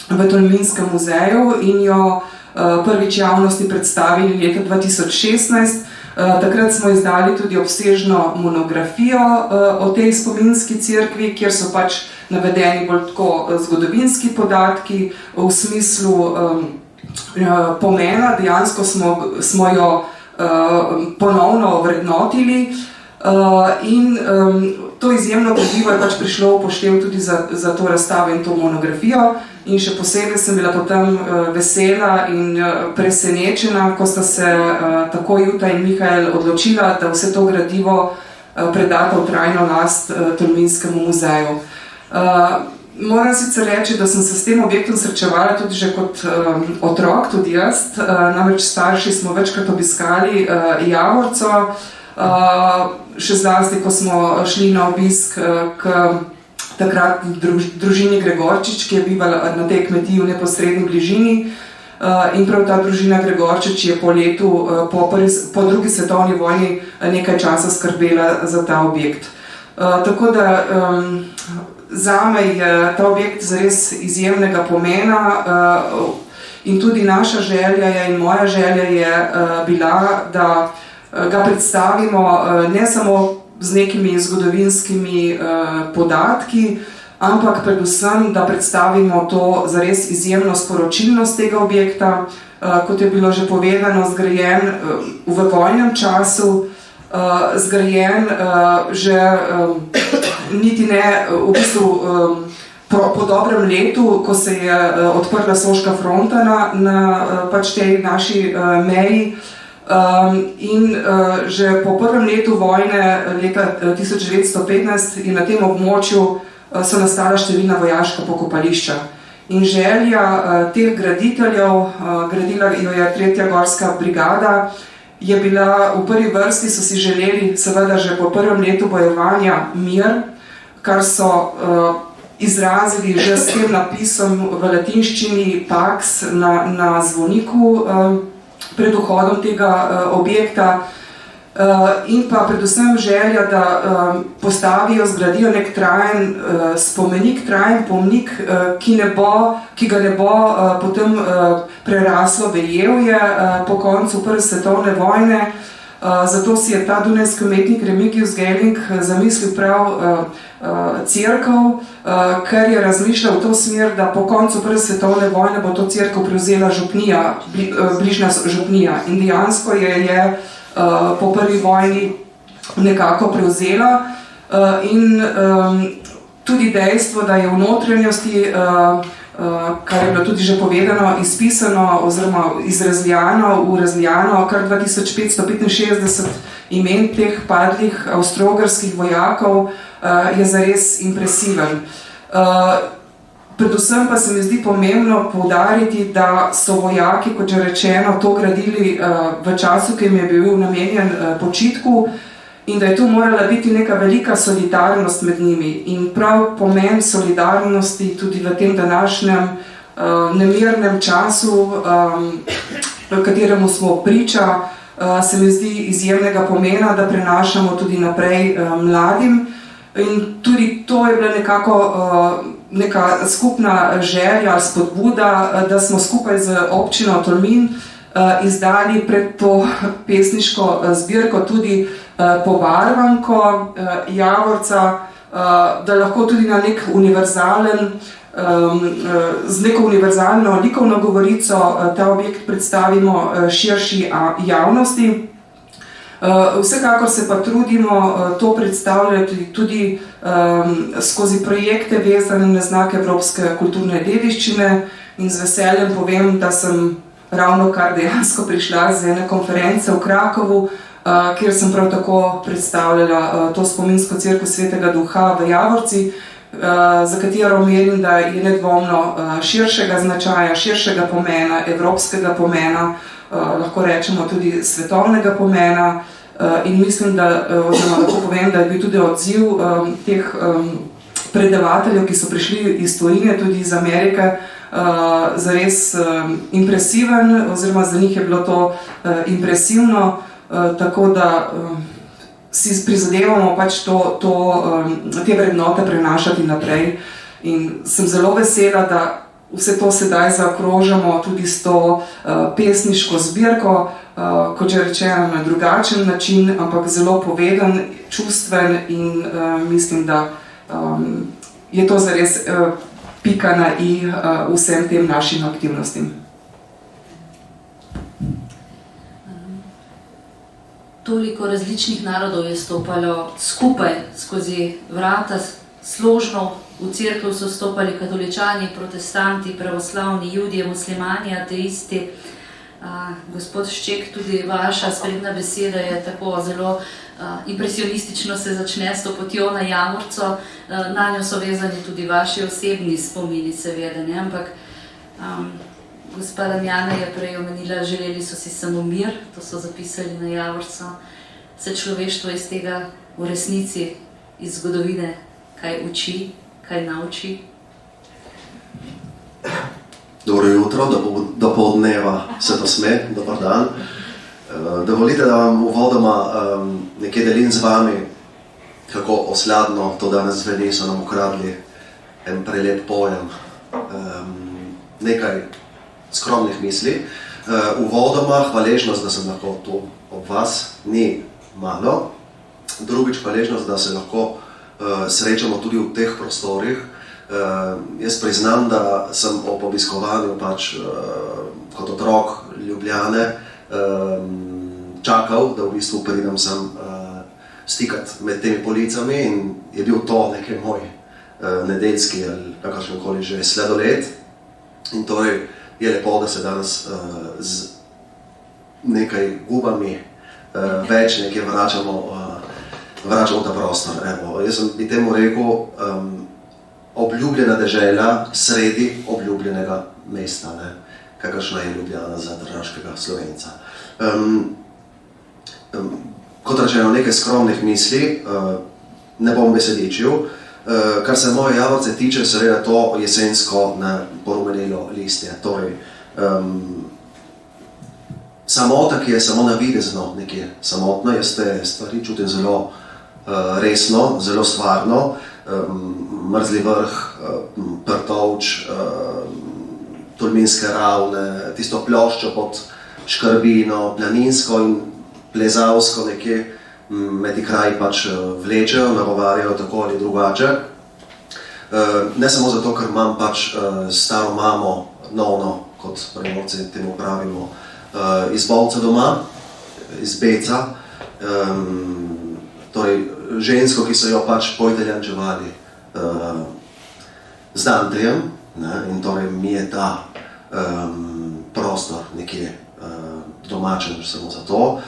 v Tolminskem muzeju in jo prvič javnosti predstavili leta 2016. Takrat smo izdali tudi obsežno monografijo o tej spominski cerkvi, kjer so pač navedeni bolj tako zgodovinski podatki v smislu pomena. Dejansko smo jo ponovno ovrednotili. In to izjemno gradivo je pač prišlo v poštev tudi za to razstavo in to monografijo. In še posebej sem bila potem vesela in presenečena, ko sta se tako Juta in Mihael odločila, da vse to gradivo predata v trajno last Tolminskemu muzeju. Moram sicer reči, da sem se s tem objektom srečevala tudi že kot otrok, tudi jaz. Namreč starši smo večkrat obiskali Javorco, še zlasti, ko smo šli na obisk k takratni družini Gregorčič, ki je bivala na tej kmetiji v neposredni bližini. In prav ta družina Gregorčič je po letu, po drugi svetovni vojni nekaj časa skrbela za ta objekt. Tako da zame je ta objekt zares izjemnega pomena in tudi naša želja je in moja želja je bila, da ga predstavimo ne samo z nekimi zgodovinskimi podatki, ampak predvsem, da predstavimo to zares izjemno sporočilnost tega objekta, kot je bilo že povedano, zgrajen v vojnem času, zgrajen že niti ne v bistvu po dobrem letu, ko se je odprla Soška fronta na pač tej naši meji. In že po prvem letu vojne, leta 1915, in na tem območju so nastala številna vojaška pokopališča. In želja teh graditeljev, gradila jo je 3. gorska brigada, je bila v prvi vrsti, so si želeli seveda že po prvem letu bojevanja mir, kar so izrazili že s tem napisom v latinščini Pax na zvoniku pred vhodom tega objekta, in pa predvsem želja, da postavijo, zgradijo nek trajen spomenik, trajen pomnik, ki ga ne bo potem preraslo veljevje po koncu Prve svetovne vojne. Zato si je ta dunajski umetnik Remigius Gelling zamislil prav cerkev, ker je razmišljal v to smer, da po koncu Prve svetovne vojne bo to cerkev prevzela župnija, bližnja župnija. In dejansko je po prvi vojni nekako prevzela. In tudi dejstvo, da je v notranjosti, kar je bilo tudi že povedano, izpisano oziroma razljano kar 2565 imen teh padlih avstro-ogrskih vojakov, je zares impresiven. Predvsem pa se mi zdi pomembno poudariti, da so vojaki, kot že rečeno, to gradili v času, ki jim je bil namenjen počitku, in da je tu morala biti neka velika solidarnost med njimi. In prav pomen solidarnosti tudi v tem današnjem nemirnem času, v kateremu smo priča, se mi zdi izjemnega pomena, da prenašamo tudi naprej mladim. In tudi to je bila nekako neka skupna želja, spodbuda, da smo skupaj z občino Tolmin izdali pred to pesniško zbirko tudi pobarvanko Javorca, da lahko tudi na nek univerzalen, z neko univerzalno likovno govorico ta objekt predstavimo širši javnosti. Vsekakor se pa trudimo to predstavljati tudi skozi projekte vezane na znak evropske kulturne dediščine in z veseljem povem, da sem ravno kar dejansko prišla z ene konference v Krakovu, kjer sem prav tako predstavljala to spominsko cerkev Svetega Duha v Javorci, za katero menim, da je nedvomno širšega značaja, širšega pomena, evropskega pomena, lahko rečemo tudi svetovnega pomena, in mislim, oziroma lahko povem, da je bil tudi odziv teh predavateljev, ki so prišli iz tujine, tudi iz Amerike, zares impresiven, oziroma za njih je bilo to impresivno, tako da si prizadevamo pač te vrednote prenašati naprej. In sem zelo vesela, da vse to sedaj zaokrožamo tudi s to pesniško zbirko, kot že rečeno, na drugačen način, ampak zelo poveden, čustven in mislim, da je to zares pika na i vsem tem našim aktivnostim. Toliko različnih narodov je stopalo skupaj skozi vrata, složno v cerkev so stopali katoličani, protestanti, pravoslavni, judje, muslimani, ateisti. Gospod Šček, tudi vaša sprednja beseda je tako zelo impresionistično se začne s to potjo na Javorco. Na njo so vezani tudi vaši osebni spomini, seveda, ne? Ampak gospa Damjana je prej omenila, želeli so si samo mir, to so zapisali na Javorco. Se človeštvo iz tega v resnici, iz zgodovine, kaj uči, kaj nauči? Dobro jutro, dopoldneva se to sme, dobar dan. Dovolite, da vam uvodoma nekaj delim z vami, kako osladno to danes zveni, so nam ukradli en prelep pojem. Nekaj skromnih misli. Uvodoma hvaležnost, da sem lahko tu ob vas, ni malo. Drugič hvaležnost, da se lahko srečamo tudi v teh prostorih. Jaz priznam, da sem ob obiskovanju kot otrok Ljubljane čakal, da v bistvu pridem sem stikati med temi policami in je bil to nekaj moj nedeljski ali kakršenkoli že sladoled. In torej je lepo, da se danes z nekaj gubami več nekaj vračamo v ta prostor. Evo, jaz bi temu rekel obljubljena dežela sredi obljubljenega mesta, kakršna je Ljubljana za tržaškega Slovenca. Kot rečeno, nekaj skromnih misli, ne bom besedičil. Kar se moje Javorce tiče, seveda to jesensko porumenelo listje. Torej, samota, ki je samo navidezno nekje samotna, jaz te stvari čutim zelo resno, zelo stvarno. Mrzli vrh, Prtovč, Tolminske ravne, tisto ploščo pod Škrbino, Planinsko in Plezavsko nekje med ti kraji pač vlečejo, nagovarjajo tako ali drugače. Ne samo zato, ker imam pač staro mamo, novno, kot Primorci temu pravimo, iz Bolca doma, iz Beca, torej žensko, ki so jo pač poiteljančevali z Dantejem, in torej mi je ta prostor nekje domačen samo zato.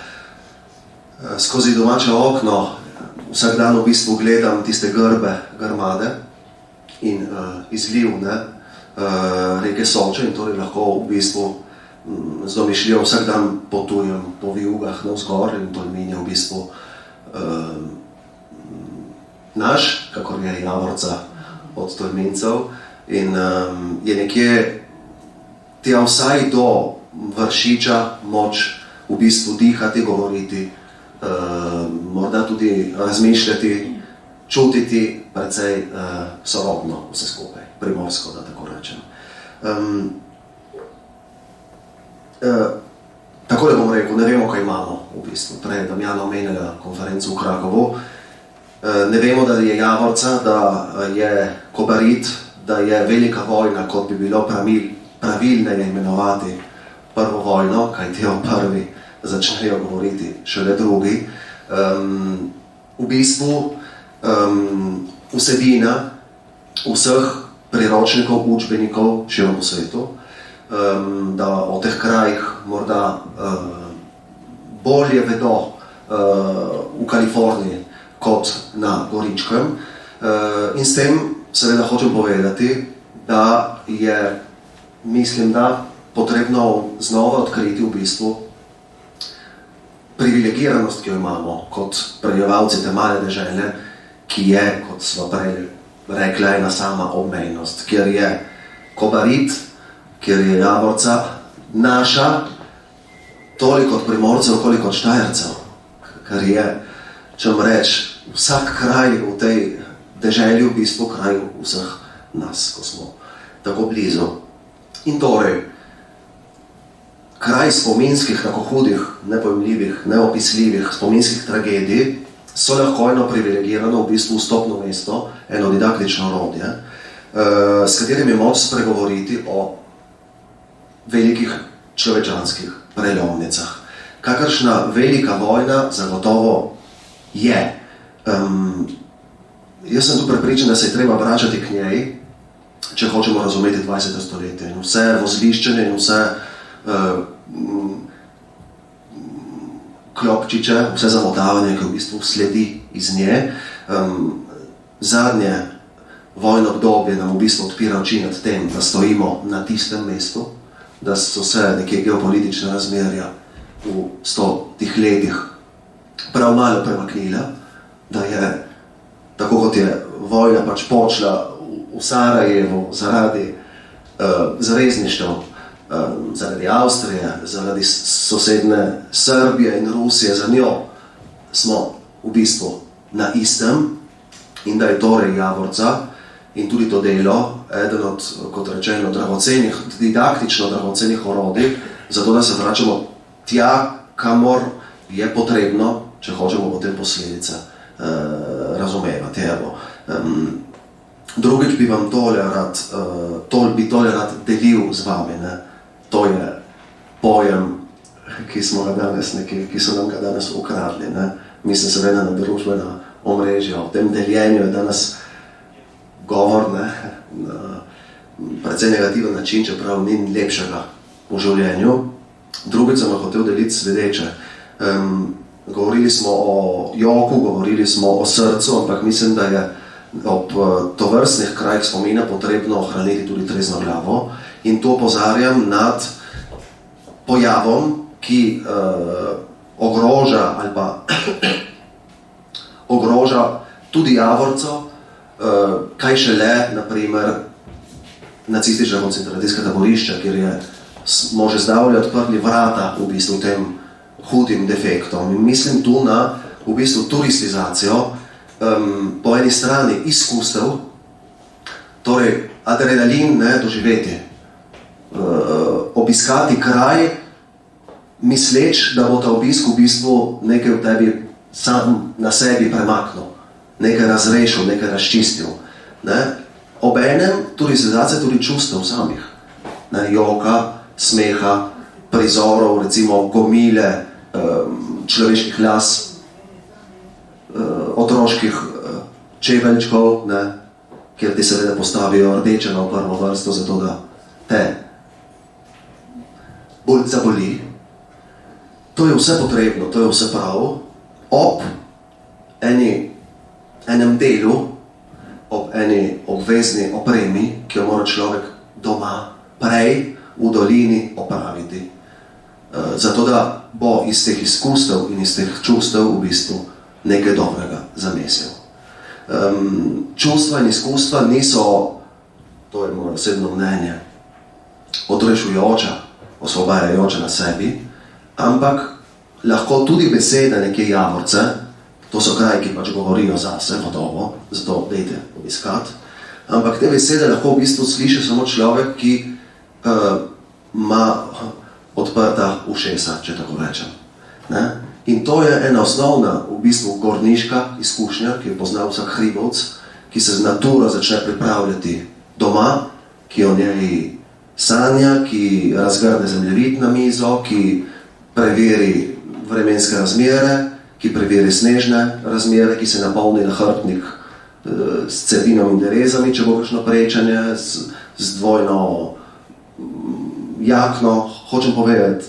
Skozi domače okno vsak dan v bistvu gledam tiste grmade in izliv reke Soče in torej lahko v bistvu z domišljijo vsak dan potujem po vijugah navzgor in Tolmin je v bistvu naš, kakor je Javorca od Tolmincev in je nekje tja vsaj do Vršiča moč v bistvu dihati, govoriti, morda tudi razmišljati, čutiti precej sorodno vse skupaj, primorsko, da tako rečem. Takole bom rekel, ne vemo, kaj imamo v bistvu. Prej je Damjana omenjala konferenco v Krakovu. Ne vemo, da je Javorca, da je Kobarid, da je velika vojna, kot bi bilo pravilneje imenovati prvo vojno, kajti o prvi začnejo govoriti šele drugi. V bistvu vsebina vseh priročnikov, učbenikov širom po svetu, da o teh krajih morda bolje vedo v Kaliforniji kot na Goričkem. In s tem seveda hočem povedati, da je, mislim, da potrebno znova odkriti v bistvu privilegiranost, ki jo imamo kot prebivalci te male dežele, ki je, kot smo prej rekla, ena sama obmejnost, kjer je Kobarid, kjer je Javorca naša, toliko od Primorcev, koliko od Štajercev, ker je, če reč, vsak kraj v tej deželi v bistvu kraj vseh nas, ko smo tako blizu. In torej, kraj spominskih, tako hudih, nepojmljivih, neopisljivih spominskih tragedij so lahko eno privilegirano, v bistvu vstopno mesto, eno didaktično orodje, s katerim je moč spregovoriti o velikih človečanskih prelomnicah. Kakršna velika vojna zagotovo je. Jaz sem tu prepričan, da se je treba vračati k njej, če hočemo razumeti 20. stoletje in vse vozliščenje in vse klopčiče, vse zamotavanje, ki v bistvu sledi iz nje. Zadnje vojno obdobje nam v bistvu odpira oči nad tem, da stojimo na tistem mestu, da so se neke geopolitične razmerja v 100 letih prav malo premaknila, da je, tako kot je vojna pač počela v Sarajevu zaradi zavezništev, zaradi Avstrije, zaradi sosedne Srbije in Rusije, za njo smo v bistvu na istem, in da je torej Javorca in tudi to delo eden od, kot rečeno, dragocenih, didaktično dragocenih orodij, zato da se vračamo tja, kamor je potrebno, če hočemo potem posledice razumevati. Drugič bi vam tole rad delil z vami. Ne? To je pojem, ki so nam ga danes ukradli. Ne? Mislim seveda na družbena omrežja. O tem deljenju je danes govor, ne? Na precej negativen način, čeprav ni lepšega v življenju. Drugič sem hotel deliti sledeče. Govorili smo o joku, govorili smo o srcu, ampak mislim, da je ob tovrstnih krajih spomina potrebno ohraniti tudi trezno glavo. In to opozarjam nad pojavom, ki ogroža ali pa ogroža tudi Javorco, kaj šele, naprimer, nacistična koncentracijska taborišča, kjer smo že zdavlje odprli vrata v bistvu tem hudim defektom. In mislim tu na v bistvu turistizacijo, po eni strani izkustev, torej adrenalin, ne, doživeti, obiskati kraj, misleč, da bo ta obisk v bistvu nekaj v tebi sam na sebi premaknil, nekaj razrešil, nekaj razčistil. Ne. Obenem turistizacija tudi čustev samih, ne, joka, smeha, prizorov, recimo gomile, človeških las, otroških čeveljčkov, ne, kjer ti seveda postavijo rdeče na prvo vrsto, zato da te bolj zaboli. To je vse potrebno, to je vse prav, ob enem delu, ob eni obvezni opremi, ki jo mora človek doma prej v dolini opraviti. Zato da bo iz teh izkustev in iz teh čustev v bistvu nekaj dobrega zamesil. Čustva in izkustva niso, to je moje osebno mnenje, odrešujoča, osvobajajoča na sebi, ampak lahko tudi besede neke Javorce, to so kraji, ki pač govorijo zase, gotovo, zato dejte obiskati, ampak te besede lahko v bistvu sliši samo človek, ki ima odprta ušesa, če tako rečem. Ne? In to je ena osnovna, v bistvu gorniška izkušnja, ki jo pozna vsak hribovec, ki se z naturo začne pripravljati doma, ki o njej sanja, ki razgrne zemljevid na mizo, ki preveri vremenske razmere, ki preveri snežne razmere, ki se napolni nahrbtnik s cepinom in derezami, če bo kakšno prečanje, z dvojno jakno. Hočem povedati,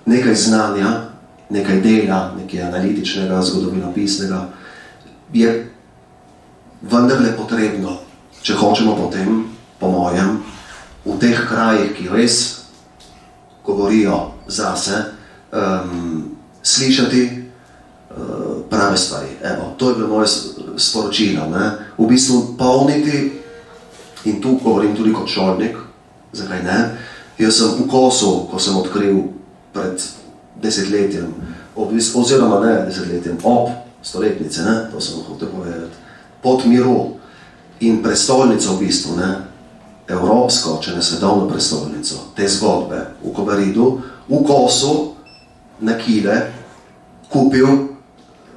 nekaj znanja, nekaj dela, nekaj analitičnega, zgodovinopisnega, je vendarle potrebno, če hočemo potem, po mojem, v teh krajih, ki res govorijo zase, slišati prave stvari. Evo, to je bilo moje sporočilo. Ne? V bistvu polniti, in tu govorim tudi kot šolnik, zakaj ne, jaz sem v Kosu, ko sem odkril pred desetletjem, oziroma ne desetletjem, ob stoletnice, ne? To sem hotel povedati, pot miru in prestolnico v bistvu, ne? Evropsko, če ne svetovno prestolnico, te zgodbe v Kobaridu, v Kosu, na Kile, kupil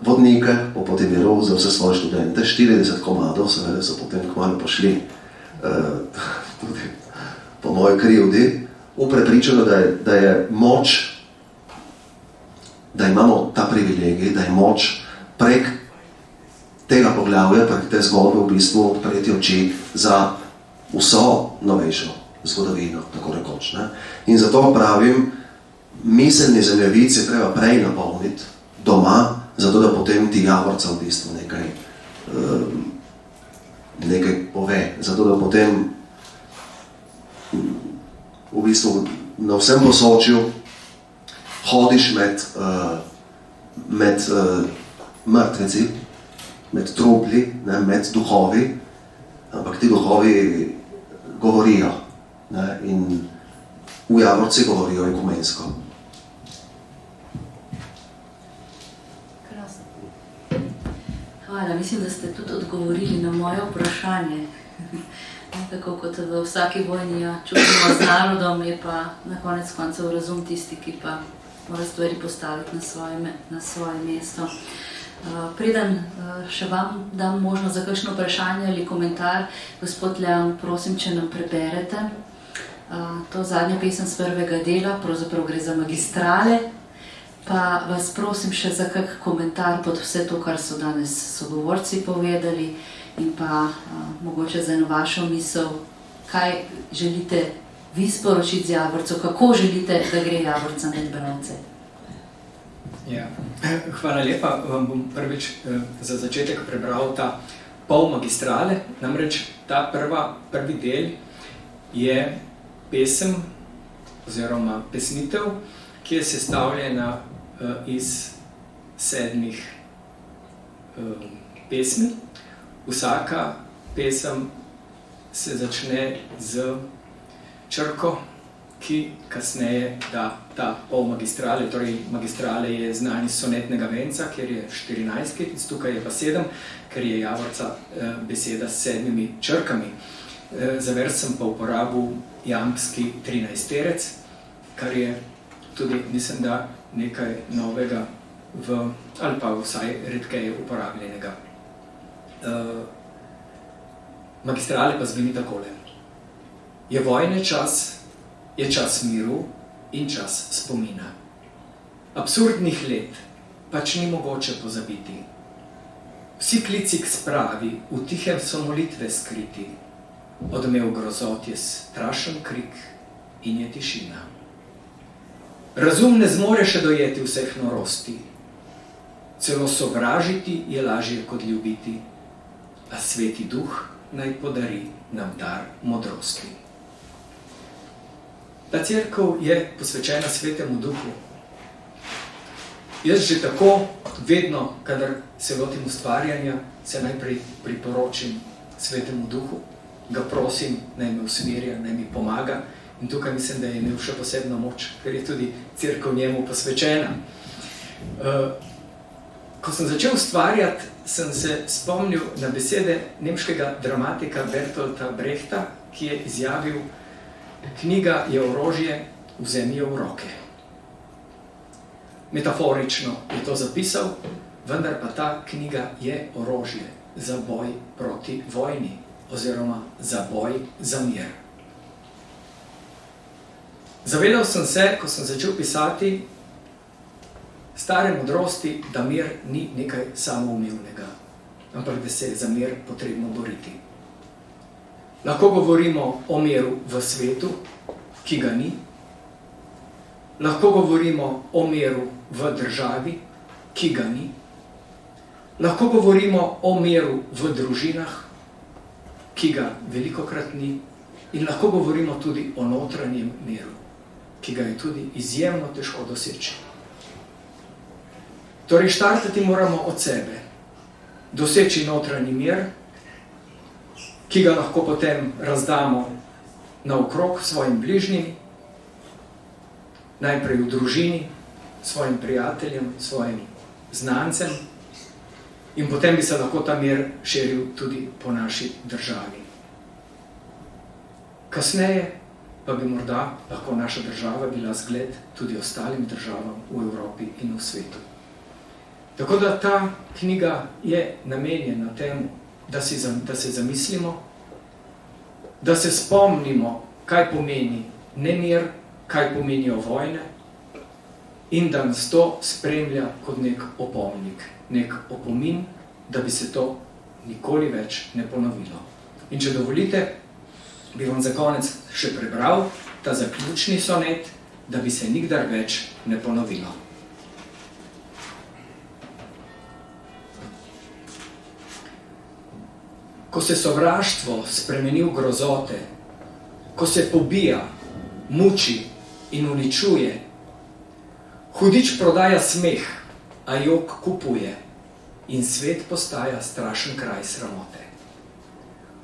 vodnike po poti miru za vse svoje študente, 40 komadov, seveda so potem kmalu pošli tudi po moji krivdi, v prepričanju, da je moč, da imamo ta privilegij, da je moč prek tega poglavja, prek te zgodbe v bistvu odpreti oči za vso novejšo zgodovino, tako rekoč. Ne? In zato pravim, miselni zemljevid je treba prej napolniti doma, zato da potem ti Javorca v bistvu nekaj pove, zato da potem v bistvu na vsem Posočju hodiš med mrtveci, med trupli, ne, med duhovi, ampak ti duhovi govorijo, ne, in v Javorci govorijo ekumensko. Hvala, mislim, da ste tudi odgovorili na moje vprašanje. Tako kot v vsaki vojni čutimo z narodom, je pa na konec koncev razum tisti, ki pa mora stvari postaviti na svoje mesto. Preden še vam dam možnost za kakšno vprašanje ali komentar, gospod Leon, prosim, če nam preberete to zadnjo pesem z prvega dela, pravzaprav gre za Magistrale, pa vas prosim še za kak komentar pod vse to, kar so danes sogovorci povedali, in pa mogoče za eno vašo misel, kaj želite vi sporočiti z Javorco, kako želite, da gre Javorca med bralce. Ja. Hvala lepa. Vam bom prvič za začetek prebral ta pol Magistrale. Namreč ta prvi del je pesem oziroma pesnitev, ki je sestavljena iz 7 pesmi. Vsaka pesem se začne z črko, ki kasneje da ta pol Magistrale, torej Magistrale je znan iz sonetnega venca, kjer je 14 kitic, tukaj je pa 7, ker je Javorca beseda s 7 črkami. Za vers sem pa uporabil jambski 13-terec, kar je tudi, mislim, da nekaj novega ali pa vsaj redkeje uporabljenega. Magistrale pa zveni takole. Je vojne čas, je čas miru in čas spomina. Absurdnih let pač ni mogoče pozabiti. Vsi klici k spravi, v tihem so molitve skriti. Odmev grozot je strašen krik in je tišina. Razum ne zmore še dojeti vseh norosti. Celo sovražiti je lažje kot ljubiti, a Sveti Duh naj podari nam dar modrosti. Ta cerkev je posvečena Svetemu Duhu. Jaz že tako vedno, kadar se lotim ustvarjanja, se najprej priporočim Svetemu Duhu, ga prosim, naj me usmerja, naj mi pomaga, in tukaj mislim, da je imel še posebno moč, ker je tudi cerkev njemu posvečena. Ko sem začel ustvarjati, sem se spomnil na besede nemškega dramatika Bertolta Brechta, ki je izjavil: knjiga je orožje, vzemi jo v roke. Metaforično je to zapisal, vendar pa ta knjiga je orožje za boj proti vojni oziroma za boj za mir. Zavedal sem se, ko sem začel pisati stare modrosti, da mir ni nekaj samoumevnega, ampak da se je za mir potrebno boriti. Lahko govorimo o miru v svetu, ki ga ni. Lahko govorimo o miru v državi, ki ga ni. Lahko govorimo o miru v družinah, ki ga velikokrat ni. In lahko govorimo tudi o notranjem miru, ki ga je tudi izjemno težko doseči. Torej, štartati moramo od sebe, doseči notranji mir, ki ga lahko potem razdamo naokrog svojim bližnjim, najprej v družini, svojim prijateljem, svojim znancem, in potem bi se lahko ta mir širil tudi po naši državi. Kasneje pa bi morda lahko naša država bila zgled tudi ostalim državam v Evropi in v svetu. Tako da ta knjiga je namenjena temu, da se zamislimo, da se spomnimo, kaj pomeni nemir, kaj pomenijo vojne, in da nas to spremlja kot nek opomnik, nek opomin, da bi se to nikoli več ne ponovilo. In če dovolite, bi vam za konec še prebral ta zaključni sonet, da bi se nikdar več ne ponovilo. Ko se sovraštvo spremeni v grozote, ko se pobija, muči in uničuje, hudič prodaja smeh, a jok kupuje in svet postaja strašen kraj sramote.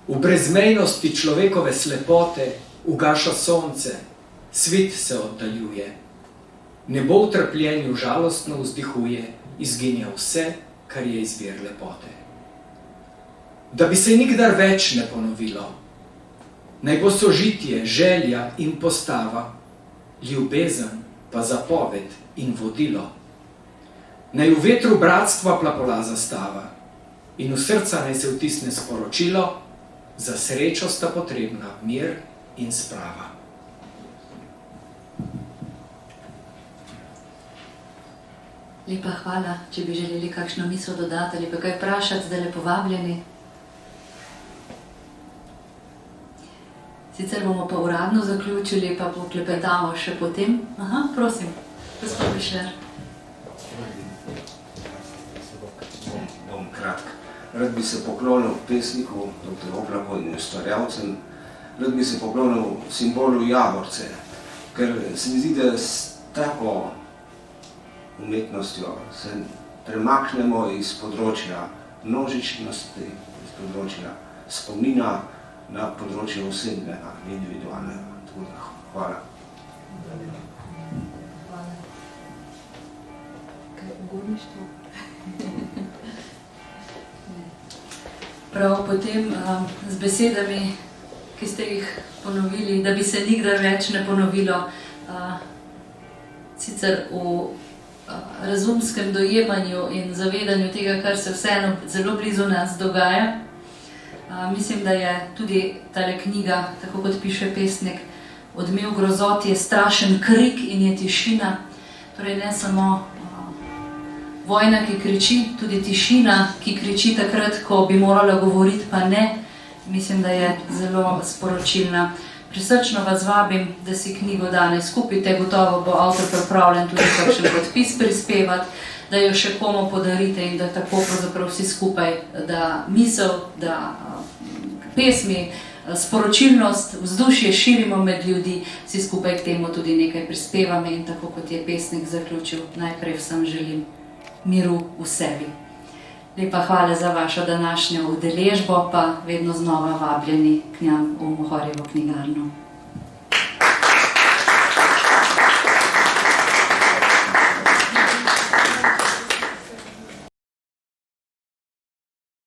V brezmejnosti človekove slepote ugaša sonce, svet se oddaljuje, nebo v trpljenju žalostno vzdihuje, izginja vse, kar je izvir lepote. Da bi se nikdar več ne ponovilo, naj bo sožitje, želja in postava, ljubezen pa zapoved in vodilo. Naj v vetru bratstva plapola zastava in v srca naj se vtisne sporočilo, za srečo sta potrebna mir in sprava. Lepa hvala, če bi želeli kakšno misel dodati ali pa kaj vprašati, zdaj le povabljeni. Sicer bomo pa uradno zaključili, pa poklepetamo še potem. Aha, prosim, gospod Bišler. Bom kratek. Rad bi se poklonil pesniku, dr. Oplaku in ustvarjalcem. Rad bi se poklonil simbolu Javorce, ker se mi zdi, da s tako umetnostjo se premaknemo iz področja množičnosti, iz področja spomina na področje osebnega, individualnega. Hvala. Hvala. Kaj ugodništvo? Prav potem z besedami, ki ste jih ponovili, da bi se nikdar več ne ponovilo, sicer v razumskem dojemanju in zavedanju tega, kar se vseeno zelo blizu nas dogaja. Mislim, da je tudi tale knjiga, tako kot piše pesnik, odmev grozot je strašen krik in je tišina. Torej ne samo vojna, ki kriči, tudi tišina, ki kriči takrat, ko bi morala govoriti, pa ne. Mislim, da je zelo sporočilna. Prisrčno vas vabim, da si knjigo danes kupite, gotovo bo avtor pripravljen tudi kakšen podpis prispevati, da jo še komu podarite in da tako pravzaprav vsi skupaj, da misel, da pesmi, sporočilnost, vzdušje širimo med ljudi, vsi skupaj k temu tudi nekaj prispevamo in tako kot je pesnik zaključil, najprej vsem želim miru v sebi. Lepa hvala za vašo današnjo udeležbo, pa vedno znova vabljeni k nam v Mohorjevo knjigarno.